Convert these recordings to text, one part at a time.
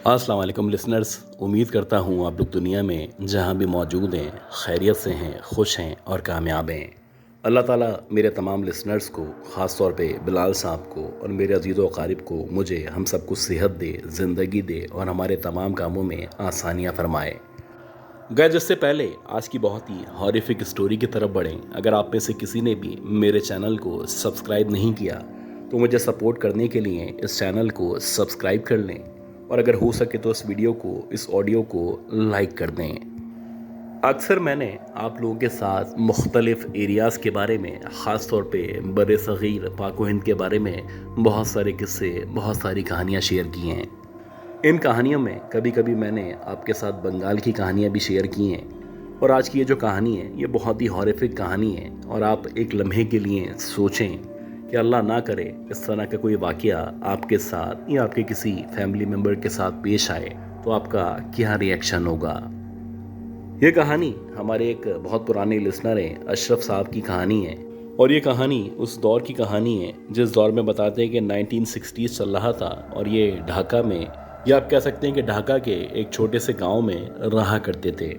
अस्सलाम वालेकुम लिसनर्स। उम्मीद करता हूँ आप लोग दुनिया में जहाँ भी मौजूद हैं खैरियत से हैं, खुश हैं और कामयाब हैं। अल्लाह ताला मेरे तमाम लिसनर्स को, ख़ास तौर पे बिलाल साहब को और मेरे अजीज़ व अक़ारिब को, मुझे हम सबको सेहत दे, ज़िंदगी दे और हमारे तमाम कामों में आसानियाँ फ़रमाए। गैर इससे पहले आज की बहुत ही हॉरिफिक स्टोरी की तरफ बढ़ें। अगर आप में से किसी ने भी मेरे चैनल को सब्सक्राइब नहीं किया तो मुझे सपोर्ट करने के लिए इस चैनल को सब्सक्राइब कर लें और अगर हो सके तो इस वीडियो को, इस ऑडियो को लाइक कर दें। अक्सर मैंने आप लोगों के साथ मुख्तलिफ़ एरियाज़ के बारे में, ख़ास तौर पे बर सग़ीर पाक व हिंद के बारे में बहुत सारे किस्से, बहुत सारी कहानियाँ शेयर की हैं। इन कहानियों में कभी कभी मैंने आपके साथ बंगाल की कहानियाँ भी शेयर की हैं और आज की ये जो कहानी है ये बहुत ही हॉरिफिक कहानी है और आप एक लम्हे के लिए सोचें कि अल्लाह ना करे इस तरह का कोई वाक़या आपके साथ या आपके किसी फैमिली मेम्बर के साथ पेश आए तो आपका क्या रिएक्शन होगा। ये कहानी हमारे एक बहुत पुराने लिसनर हैं अशरफ साहब की कहानी है और ये कहानी उस दौर की कहानी है जिस दौर में बताते हैं कि 1960s चल रहा था और ये ढाका में, या आप कह सकते हैं कि ढाका के एक छोटे से गांव में रहा करते थे।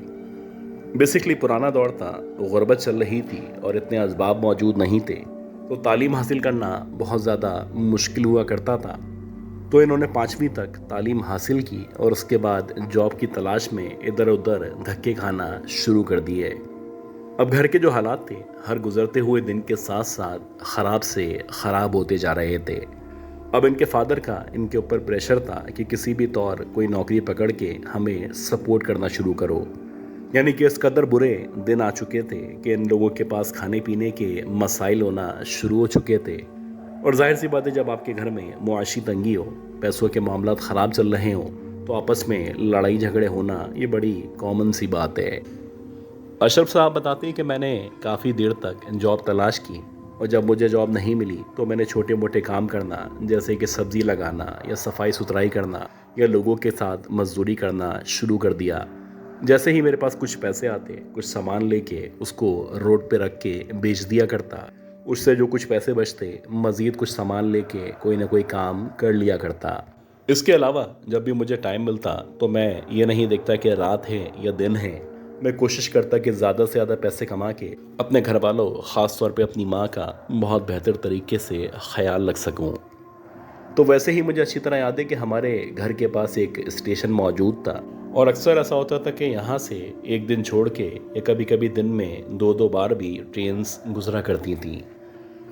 बेसिकली पुराना दौर था, गुर्बत चल रही थी और इतने असबाब मौजूद नहीं थे, तो तालीम हासिल करना बहुत ज़्यादा मुश्किल हुआ करता था। तो इन्होंने 5वीं तक तालीम हासिल की और उसके बाद जॉब की तलाश में इधर उधर धक्के खाना शुरू कर दिए। अब घर के जो हालात थे हर गुजरते हुए दिन के साथ साथ ख़राब से ख़राब होते जा रहे थे। अब इनके फादर का इनके ऊपर प्रेशर था कि किसी भी तौर कोई नौकरी पकड़ के हमें सपोर्ट करना शुरू करो। यानी कि इस कदर बुरे दिन आ चुके थे कि इन लोगों के पास खाने पीने के मसाइल होना शुरू हो चुके थे। और जाहिर सी बात है, जब आपके घर में मुआशी तंगी हो, पैसों के मामला ख़राब चल रहे हों, तो आपस में लड़ाई झगड़े होना ये बड़ी कॉमन सी बात है। अशरफ साहब बताते हैं कि मैंने काफ़ी देर तक जॉब तलाश की और जब मुझे जॉब नहीं मिली तो मैंने छोटे मोटे काम करना, जैसे कि सब्ज़ी लगाना या सफाई सुथराई करना या लोगों के साथ मजदूरी करना शुरू कर दिया। जैसे ही मेरे पास कुछ पैसे आते, कुछ सामान लेके उसको रोड पे रख के बेच दिया करता। उससे जो कुछ पैसे बचते मज़ीद कुछ सामान लेके कोई ना कोई काम कर लिया करता। इसके अलावा जब भी मुझे टाइम मिलता तो मैं ये नहीं देखता कि रात है या दिन है, मैं कोशिश करता कि ज़्यादा से ज़्यादा पैसे कमा के अपने घर वालों, ख़ास तौर पे अपनी माँ का बहुत बेहतर तरीके से ख्याल रख सकूँ। तो वैसे ही मुझे अच्छी तरह याद है कि हमारे घर के पास एक स्टेशन मौजूद था और अक्सर ऐसा होता था कि यहाँ से एक दिन छोड़ के या कभी कभी दिन में दो दो बार भी ट्रेन्स गुजरा करती थी।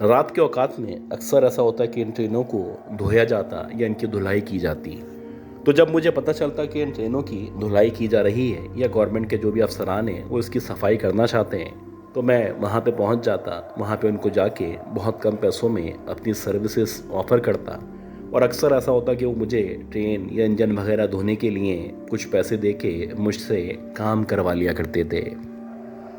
रात के औकात में अक्सर ऐसा होता कि इन ट्रेनों को धोया जाता या इनकी धुलाई की जाती। तो जब मुझे पता चलता कि इन ट्रेनों की धुलाई की जा रही है या गवर्नमेंट के जो भी अफसरान हैं वो इसकी सफाई करना चाहते हैं, तो मैं वहाँ पे पहुँच जाता। वहाँ पे उनको जाके बहुत कम पैसों में अपनी सर्विसेज ऑफ़र करता और अक्सर ऐसा होता कि वो मुझे ट्रेन या इंजन वगैरह धोने के लिए कुछ पैसे दे के मुझसे काम करवा लिया करते थे।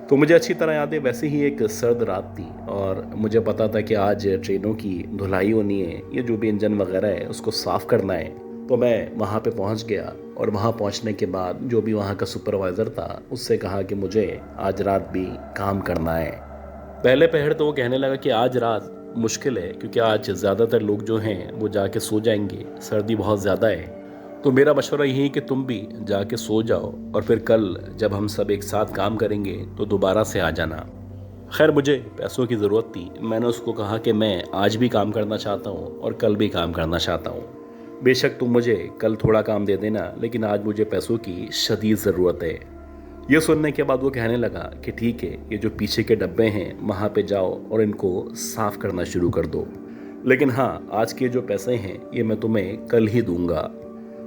तो मुझे अच्छी तरह याद है, वैसे ही एक सर्द रात थी और मुझे पता था कि आज ट्रेनों की धुलाई होनी है, ये जो भी इंजन वगैरह है उसको साफ़ करना है। तो मैं वहाँ पे पहुँच गया और वहाँ पहुँचने के बाद जो भी वहाँ का सुपरवाइज़र था उससे कहा कि मुझे आज रात भी काम करना है। पहले पहर तो वो कहने लगा कि आज रात मुश्किल है क्योंकि आज ज़्यादातर लोग जो हैं वो जाके सो जाएंगे, सर्दी बहुत ज़्यादा है। तो मेरा मशवरा यही है कि तुम भी जाके सो जाओ और फिर कल जब हम सब एक साथ काम करेंगे तो दोबारा से आ जाना। खैर मुझे पैसों की ज़रूरत थी। मैंने उसको कहा कि मैं आज भी काम करना चाहता हूँ और कल भी काम करना चाहता हूँ। बेशक तुम मुझे कल थोड़ा काम दे देना, लेकिन आज मुझे पैसों की शदीद ज़रूरत है। ये सुनने के बाद वो कहने लगा कि ठीक है, ये जो पीछे के डब्बे हैं वहाँ पे जाओ और इनको साफ़ करना शुरू कर दो, लेकिन हाँ आज के जो पैसे हैं ये मैं तुम्हें कल ही दूंगा।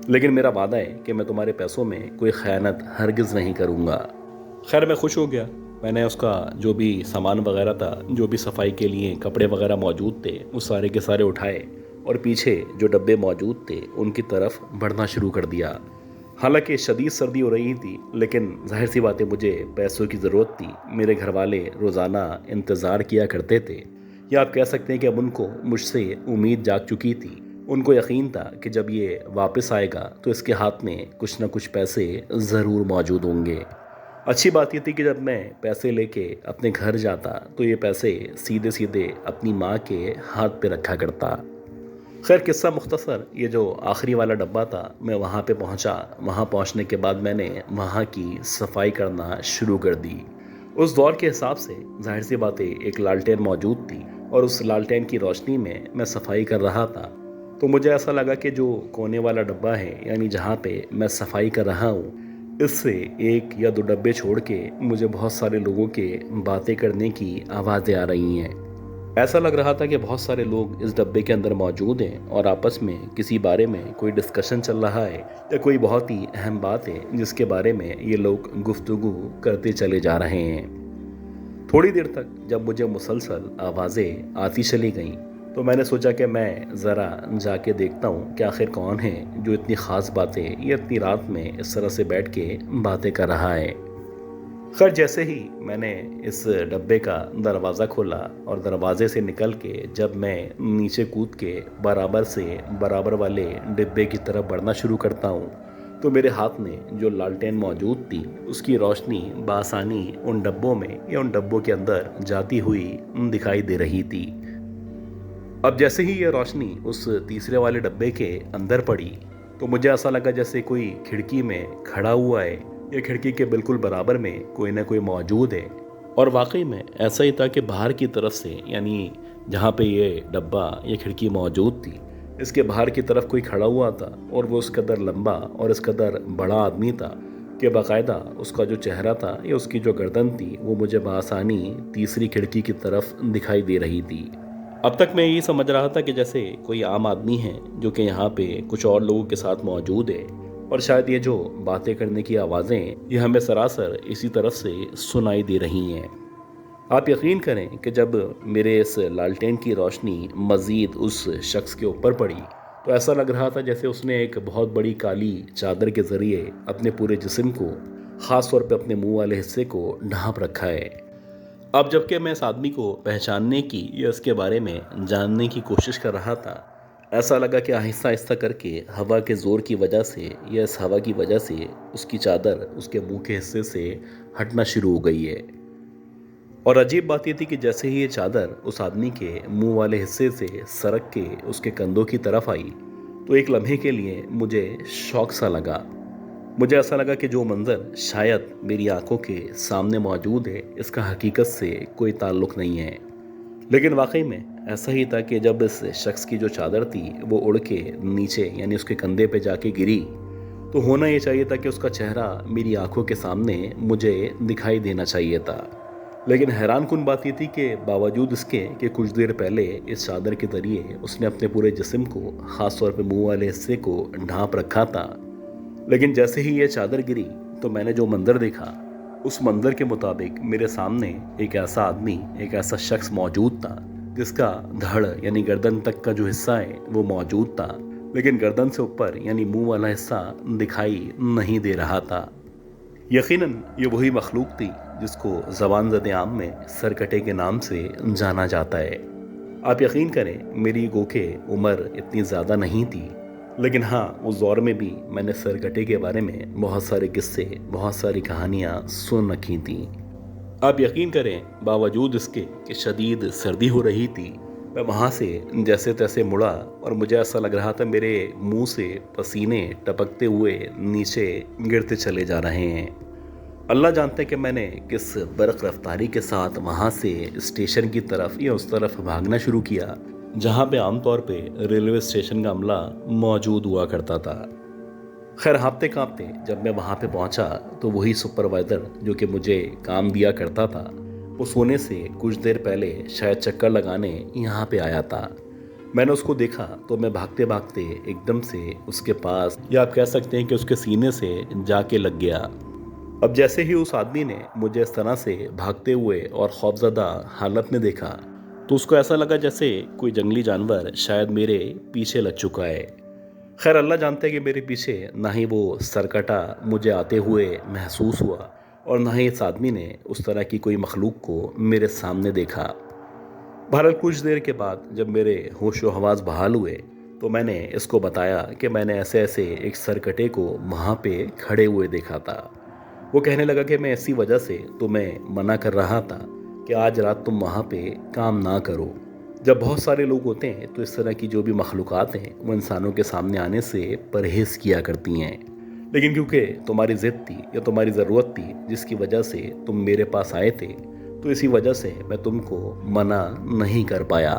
लेकिन मेरा वादा है कि मैं तुम्हारे पैसों में कोई ख़यानत हरगिज़ नहीं करूँगा। खैर मैं खुश हो गया। मैंने उसका जो भी सामान वगैरह था, जो भी सफाई के लिए कपड़े वगैरह मौजूद थे, वो सारे के सारे उठाए और पीछे जो डब्बे मौजूद थे उनकी तरफ बढ़ना शुरू कर दिया। हालांकि शदीद सर्दी हो रही थी, लेकिन जाहिर सी बात है मुझे पैसों की ज़रूरत थी। मेरे घर वाले रोज़ाना इंतज़ार किया करते थे, या आप कह सकते हैं कि अब उनको मुझसे उम्मीद जाग चुकी थी। उनको यकीन था कि जब ये वापस आएगा तो इसके हाथ में कुछ ना कुछ पैसे ज़रूर मौजूद होंगे। अच्छी बात ये थी कि जब मैं पैसे लेके अपने घर जाता तो ये पैसे सीधे सीधे अपनी माँ के हाथ पे रखा करता। खैर किस्सा मुख्तसर, ये जो आखिरी वाला डब्बा था, मैं वहाँ पे पहुँचा। वहाँ पहुँचने के बाद मैंने वहाँ की सफाई करना शुरू कर दी। उस दौर के हिसाब से ज़ाहिर सी बात है, एक लालटेन मौजूद थी और उस लालटेन की रोशनी में मैं सफाई कर रहा था। तो मुझे ऐसा लगा कि जो कोने वाला डब्बा है, यानी जहाँ पे मैं सफाई कर रहा हूँ, इससे एक या दो डब्बे छोड़ के मुझे बहुत सारे लोगों के बातें करने की आवाज़ें आ रही हैं। ऐसा लग रहा था कि बहुत सारे लोग इस डब्बे के अंदर मौजूद हैं और आपस में किसी बारे में कोई डिस्कशन चल रहा है या कोई बहुत ही अहम बात है जिसके बारे में ये लोग गुफ्तगू करते चले जा रहे हैं। थोड़ी देर तक जब मुझे मुसलसल आवाज़ें आती चली गईं, तो मैंने सोचा कि मैं ज़रा जाके देखता हूँ कि आखिर कौन है जो इतनी ख़ास बातें ये इतनी रात में इस तरह से बैठ के बातें कर रहा है। खैर जैसे ही मैंने इस डब्बे का दरवाज़ा खोला और दरवाजे से निकल के जब मैं नीचे कूद के बराबर से बराबर वाले डिब्बे की तरफ बढ़ना शुरू करता हूँ, तो मेरे हाथ में जो लालटेन मौजूद थी उसकी रोशनी बासानी उन डब्बों में या उन डब्बों के अंदर जाती हुई दिखाई दे रही थी। अब जैसे ही ये रोशनी उस तीसरे वाले डब्बे के अंदर पड़ी, तो मुझे ऐसा लगा जैसे कोई खिड़की में खड़ा हुआ है या खिड़की के बिल्कुल बराबर में कोई ना कोई मौजूद है। और वाकई में ऐसा ही था कि बाहर की तरफ से, यानी जहाँ पे ये डब्बा या खिड़की मौजूद थी, इसके बाहर की तरफ कोई खड़ा हुआ था और वो उस कदर लंबा और इस कदर बड़ा आदमी था कि बाकायदा उसका जो चेहरा था या उसकी जो गर्दन थी वो मुझे बआसानी तीसरी खिड़की की तरफ दिखाई दे रही थी। अब तक मैं यही समझ रहा था कि जैसे कोई आम आदमी है जो कि यहाँ पे कुछ और लोगों के साथ मौजूद है और शायद ये जो बातें करने की आवाज़ें ये हमें सरासर इसी तरफ से सुनाई दे रही हैं। आप यकीन करें कि जब मेरे इस लालटेन की रोशनी मज़ीद उस शख्स के ऊपर पड़ी, तो ऐसा लग रहा था जैसे उसने एक बहुत बड़ी काली चादर के ज़रिए अपने पूरे जिस्म को, ख़ास तौर पे अपने मुंह वाले हिस्से को ढांप रखा है। अब जबकि मैं इस आदमी को पहचानने की या इसके बारे में जानने की कोशिश कर रहा था, ऐसा लगा कि आहिस्ता आहिस्ता करके हवा के ज़ोर की वजह से या इस हवा की वजह से उसकी चादर उसके मुंह के हिस्से से हटना शुरू हो गई है। और अजीब बात यह थी कि जैसे ही ये चादर उस आदमी के मुंह वाले हिस्से से सरक के उसके कंधों की तरफ आई, तो एक लम्हे के लिए मुझे शौक सा लगा। मुझे ऐसा लगा कि जो मंज़र शायद मेरी आंखों के सामने मौजूद है, इसका हकीकत से कोई ताल्लुक़ नहीं है। लेकिन वाकई में ऐसा ही था कि जब इस शख्स की जो चादर थी वो उड़ के नीचे, यानी उसके कंधे पे जाके गिरी, तो होना ये चाहिए था कि उसका चेहरा मेरी आंखों के सामने मुझे दिखाई देना चाहिए था। लेकिन हैरान कुन बात ये थी कि बावजूद इसके कि कुछ देर पहले इस चादर के ज़रिए उसने अपने पूरे जिस्म को, ख़ास तौर पे मुंह वाले हिस्से को ढांप रखा था, लेकिन जैसे ही ये चादर गिरी तो मैंने जो मंज़र देखा, उस मंज़र के मुताबिक मेरे सामने एक ऐसा आदमी, एक ऐसा शख्स मौजूद था जिसका धड़ यानी गर्दन तक का जो हिस्सा है वो मौजूद था, लेकिन गर्दन से ऊपर यानी मुंह वाला हिस्सा दिखाई नहीं दे रहा था। यकीनन ये वही मखलूक थी जिसको ज़बान ज़द आम में सरकटे के नाम से जाना जाता है। आप यकीन करें, मेरी गोके उम्र इतनी ज़्यादा नहीं थी, लेकिन हाँ, उस दौर में भी मैंने सरकटे के बारे में बहुत सारे किस्से, बहुत सारी कहानियाँ सुन रखी थी। आप यकीन करें, बावजूद इसके कि शदीद सर्दी हो रही थी, मैं वहाँ से जैसे तैसे मुड़ा और मुझे ऐसा लग रहा था मेरे मुंह से पसीने टपकते हुए नीचे गिरते चले जा रहे हैं। अल्लाह जानते कि मैंने किस बरक़ रफ्तारी के साथ वहाँ से स्टेशन की तरफ या उस तरफ भागना शुरू किया जहाँ पे आमतौर पे रेलवे स्टेशन का अमला मौजूद हुआ करता था। खैर हाँफते काँपते जब मैं वहाँ पे पहुँचा, तो वही सुपरवाइज़र जो कि मुझे काम दिया करता था, वो सोने से कुछ देर पहले शायद चक्कर लगाने यहाँ पे आया था। मैंने उसको देखा तो मैं भागते भागते एकदम से उसके पास, या आप कह सकते हैं कि उसके सीने से जाके लग गया। अब जैसे ही उस आदमी ने मुझे इस तरह से भागते हुए और खौफज़दा हालत में देखा, तो उसको ऐसा लगा जैसे कोई जंगली जानवर शायद मेरे पीछे लग चुका है। खैर अल्लाह जानते हैं कि मेरे पीछे ना ही वो सरकटा मुझे आते हुए महसूस हुआ और ना ही इस आदमी ने उस तरह की कोई मखलूक को मेरे सामने देखा। बहरहाल कुछ देर के बाद जब मेरे होश व हवास बहाल हुए, तो मैंने इसको बताया कि मैंने ऐसे ऐसे एक सरकटे को वहाँ पे खड़े हुए देखा था। वो कहने लगा कि मैं इसी वजह से तुम्हें मना कर रहा था कि आज रात तुम वहाँ पे काम ना करो। जब बहुत सारे लोग होते हैं तो इस तरह की जो भी मखलूक़ात हैं वो इंसानों के सामने आने से परहेज़ किया करती हैं। लेकिन क्योंकि तुम्हारी ज़िद थी या तुम्हारी ज़रूरत थी जिसकी वजह से तुम मेरे पास आए थे, तो इसी वजह से मैं तुमको मना नहीं कर पाया।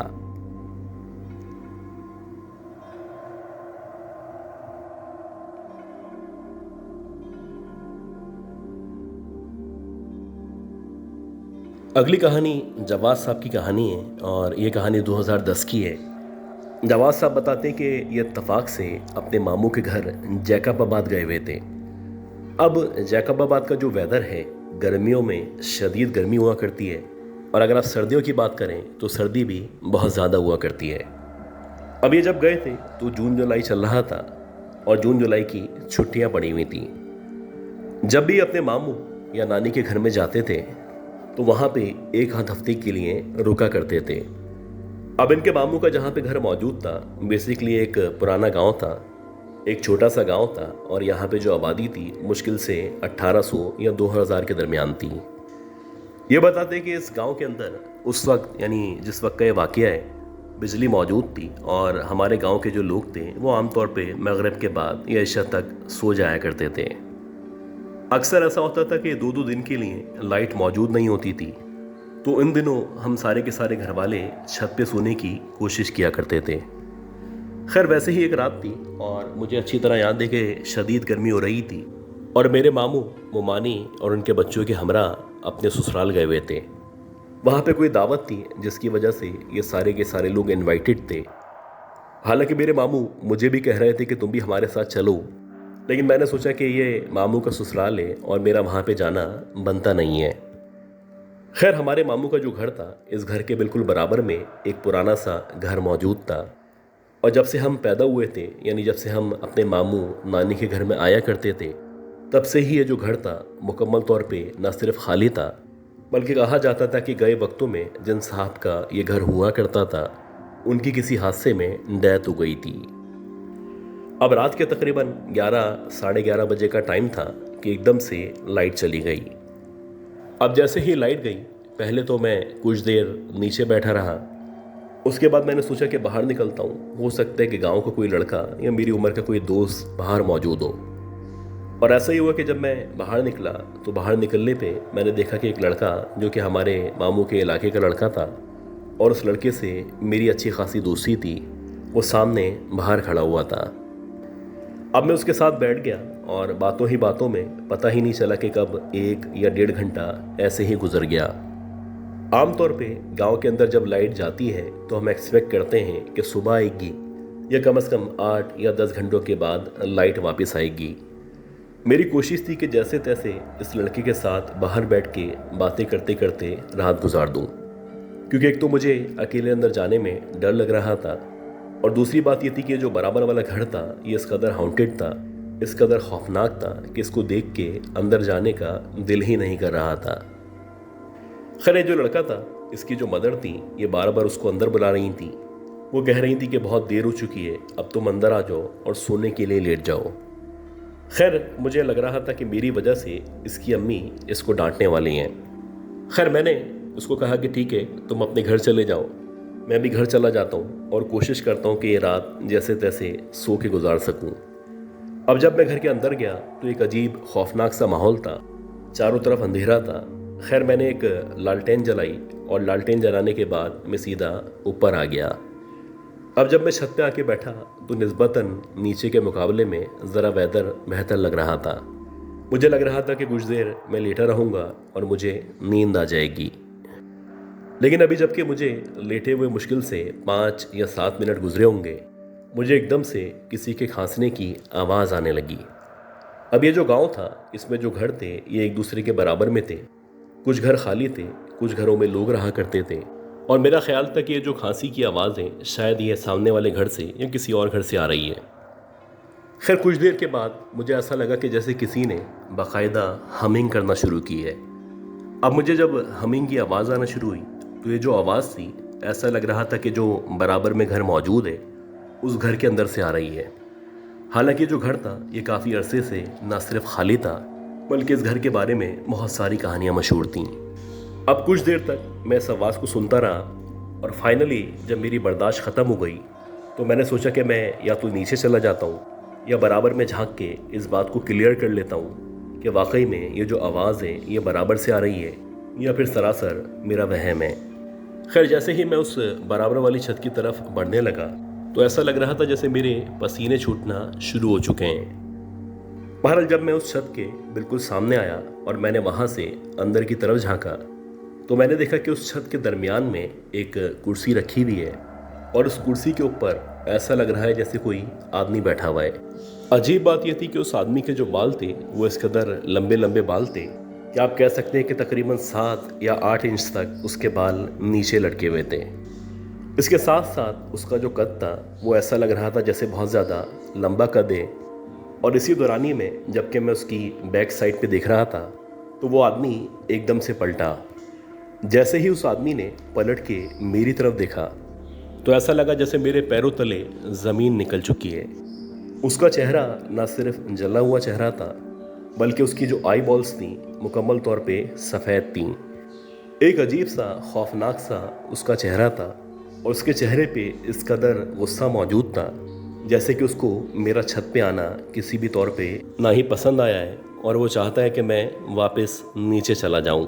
अगली कहानी जवाद साहब की कहानी है और ये कहानी 2010 की है। जवाद साहब बताते हैं कि ये इत्तफाक से अपने मामू के घर जैकबाबाद गए हुए थे। अब जैकबाबाद का जो वेदर है, गर्मियों में शदीद गर्मी हुआ करती है और अगर आप सर्दियों की बात करें तो सर्दी भी बहुत ज़्यादा हुआ करती है। अब ये जब गए थे तो जून जुलाई चल रहा था और जून जुलाई की छुट्टियां पड़ी हुई थी। जब भी अपने मामू या नानी के घर में जाते थे तो वहाँ पे एक आध हफ्ते के लिए रुका करते थे। अब इनके मामू का जहाँ पे घर मौजूद था, बेसिकली एक पुराना गांव था, एक छोटा सा गांव था और यहाँ पे जो आबादी थी मुश्किल से 1800 या 2000 के दरमियान थी। ये बताते कि इस गांव के अंदर उस वक्त यानी जिस वक्त का ये वाक़या है, बिजली मौजूद थी और हमारे गांव के जो लोग थे वो आमतौर पे मगरिब के बाद या इशा तक सो जाया करते थे। अक्सर ऐसा होता था कि 2-2 दिन के लिए लाइट मौजूद नहीं होती थी, तो इन दिनों हम सारे के सारे घर वाले छत पे सोने की कोशिश किया करते थे। खैर वैसे ही एक रात थी और मुझे अच्छी तरह याद है कि शदीद गर्मी हो रही थी और मेरे मामू मोमानी और उनके बच्चों के हमरा अपने ससुराल गए हुए थे। वहाँ पे कोई दावत थी जिसकी वजह से ये सारे के सारे लोग इनवाइटेड थे। हालांकि मेरे मामू मुझे भी कह रहे थे कि तुम भी हमारे साथ चलो, लेकिन मैंने सोचा कि ये मामू का ससुराल है और मेरा वहाँ पे जाना बनता नहीं है। खैर हमारे मामू का जो घर था, इस घर के बिल्कुल बराबर में एक पुराना सा घर मौजूद था और जब से हम पैदा हुए थे, यानी जब से हम अपने मामू नानी के घर में आया करते थे, तब से ही ये जो घर था मुकम्मल तौर पे न सिर्फ खाली था, बल्कि कहा जाता था कि गए वक्तों में जिन साहब का ये घर हुआ करता था उनकी किसी हादसे में डेथ हो गई थी। अब रात के तकरीबन 11 साढ़े 11 बजे का टाइम था कि एकदम से लाइट चली गई। अब जैसे ही लाइट गई, पहले तो मैं कुछ देर नीचे बैठा रहा। उसके बाद मैंने सोचा कि बाहर निकलता हूँ, हो सकता है कि गांव का कोई लड़का या मेरी उम्र का कोई दोस्त बाहर मौजूद हो। और ऐसा ही हुआ कि जब मैं बाहर निकला तो बाहर निकलने पे मैंने देखा कि एक लड़का जो कि हमारे मामू के इलाके का लड़का था और उस लड़के से मेरी अच्छी खासी दोस्ती थी, वो सामने बाहर खड़ा हुआ था। अब मैं उसके साथ बैठ गया और बातों ही बातों में पता ही नहीं चला कि कब 1 या 1.5 घंटा ऐसे ही गुजर गया। आमतौर पे गांव के अंदर जब लाइट जाती है तो हम एक्सपेक्ट करते हैं कि सुबह आएगी या कम से कम 8 या 10 घंटों के बाद लाइट वापस आएगी। मेरी कोशिश थी कि जैसे तैसे इस लड़के के साथ बाहर बैठ के बातें करते करते रात गुजार दूं, क्योंकि एक तो मुझे अकेले अंदर जाने में डर लग रहा था और दूसरी बात ये थी कि जो बराबर वाला घर था ये इस कदर हाउंटेड था, इस कदर खौफनाक था कि इसको देख के अंदर जाने का दिल ही नहीं कर रहा था। खैर जो लड़का था, इसकी जो मदर थी, ये बार बार उसको अंदर बुला रही थी। वो कह रही थी कि बहुत देर हो चुकी है, अब तुम अंदर आ जाओ और सोने के लिए लेट जाओ। खैर मुझे लग रहा था कि मेरी वजह से इसकी अम्मी इसको डांटने वाली हैं। खैर मैंने उसको कहा कि ठीक है, तुम अपने घर चले जाओ, मैं भी घर चला जाता हूँ और कोशिश करता हूँ कि ये रात जैसे तैसे सो के गुजार सकूँ। अब जब मैं घर के अंदर गया तो एक अजीब खौफनाक सा माहौल था, चारों तरफ अंधेरा था। खैर मैंने एक लालटेन जलाई और लालटेन जलाने के बाद मैं सीधा ऊपर आ गया। अब जब मैं छत पे आके बैठा तो निस्बतन नीचे के मुकाबले में ज़रा वेदर बेहतर लग रहा था। मुझे लग रहा था कि कुछ देर मैं लेटा रहूँगा और मुझे नींद आ जाएगी। लेकिन अभी जबकि मुझे लेटे हुए मुश्किल से 5 या 7 मिनट गुजरे होंगे, मुझे एकदम से किसी के खांसने की आवाज़ आने लगी। अब ये जो गांव था, इसमें जो घर थे ये एक दूसरे के बराबर में थे। कुछ घर खाली थे, कुछ घरों में लोग रहा करते थे और मेरा ख्याल था कि ये जो खांसी की आवाज़ें शायद ये सामने वाले घर से या किसी और घर से आ रही है। खैर कुछ देर के बाद मुझे ऐसा लगा कि जैसे किसी ने बाकायदा हमिंग करना शुरू की है। अब मुझे जब हमिंग की आवाज़ आना शुरू हुई तो ये जो आवाज़ थी, ऐसा लग रहा था कि जो बराबर में घर मौजूद है उस घर के अंदर से आ रही है। हालांकि जो घर था ये काफ़ी अरसे से न सिर्फ खाली था, बल्कि इस घर के बारे में बहुत सारी कहानियाँ मशहूर थीं। अब कुछ देर तक मैं इस आवाज़ को सुनता रहा और फाइनली जब मेरी बर्दाश्त ख़त्म हो गई तो मैंने सोचा कि मैं या तो नीचे चला जाता हूँ या बराबर में झांक के इस बात को क्लियर कर लेता हूँ कि वाकई में ये जो आवाज़ है ये बराबर से आ रही है या फिर सरासर मेरा वहम है। खैर, जैसे ही मैं उस बराबर वाली छत की तरफ बढ़ने लगा तो ऐसा लग रहा था जैसे मेरे पसीने छूटना शुरू हो चुके हैं। बहरहाल जब मैं उस छत के बिल्कुल सामने आया और मैंने वहाँ से अंदर की तरफ झांका तो मैंने देखा कि उस छत के दरमियान में एक कुर्सी रखी हुई है और उस कुर्सी के ऊपर ऐसा लग रहा है जैसे कोई आदमी बैठा हुआ है। अजीब बात यह थी कि उस आदमी के जो बाल थे वो इस कदर लंबे लंबे बाल थे कि आप कह सकते हैं कि तकरीबन 7 या 8 इंच तक उसके बाल नीचे लटके हुए थे। इसके साथ साथ उसका जो कद था वो ऐसा लग रहा था जैसे बहुत ज़्यादा लंबा कद है। और इसी दौरानी में जबकि मैं उसकी बैक साइड पे देख रहा था तो वो आदमी एकदम से पलटा। जैसे ही उस आदमी ने पलट के मेरी तरफ देखा तो ऐसा लगा जैसे मेरे पैरों तले ज़मीन निकल चुकी है। उसका चेहरा न सिर्फ जला हुआ चेहरा था बल्कि उसकी जो आई बॉल्स थी मुकम्मल तौर पे सफ़ेद थीं। एक अजीब सा खौफनाक सा उसका चेहरा था और उसके चेहरे पे इस कदर गुस्सा मौजूद था जैसे कि उसको मेरा छत पे आना किसी भी तौर पे ना ही पसंद आया है और वो चाहता है कि मैं वापस नीचे चला जाऊं।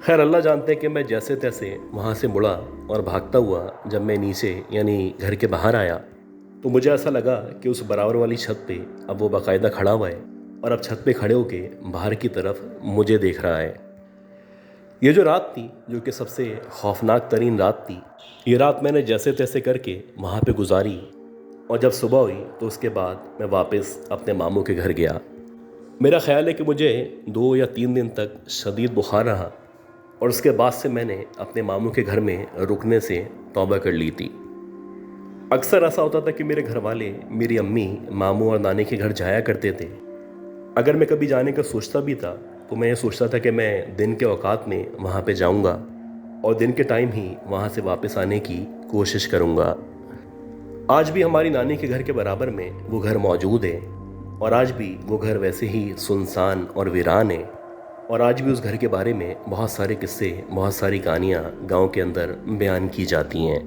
खैर, अल्लाह जानते हैं कि मैं जैसे तैसे वहाँ से मुड़ा और भागता हुआ जब मैं नीचे यानी घर के बाहर आया तो मुझे ऐसा लगा कि उस बराबर वाली छत पे अब वो बाकायदा खड़ा हुआ है और अब छत पे खड़े होके बाहर की तरफ मुझे देख रहा है। ये जो रात थी जो कि सबसे खौफनाक तरीन रात थी, ये रात मैंने जैसे तैसे करके वहाँ पे गुजारी और जब सुबह हुई तो उसके बाद मैं वापस अपने मामू के घर गया। मेरा ख्याल है कि मुझे 2 या 3 दिन तक शदीद बुखार रहा और उसके बाद से मैंने अपने मामू के घर में रुकने से तौबा कर ली थी। अक्सर ऐसा होता था कि मेरे घर वाले मेरी अम्मी, मामू और नानी के घर जाया करते थे। अगर मैं कभी जाने का सोचता भी था तो मैं ये सोचता था कि मैं दिन के औकात में वहाँ पे जाऊँगा और दिन के टाइम ही वहाँ से वापस आने की कोशिश करूँगा। आज भी हमारी नानी के घर के बराबर में वो घर मौजूद है और आज भी वो घर वैसे ही सुनसान और वीरान है और आज भी उस घर के बारे में बहुत सारे किस्से, बहुत सारी कहानियाँ गाँव के अंदर बयान की जाती हैं।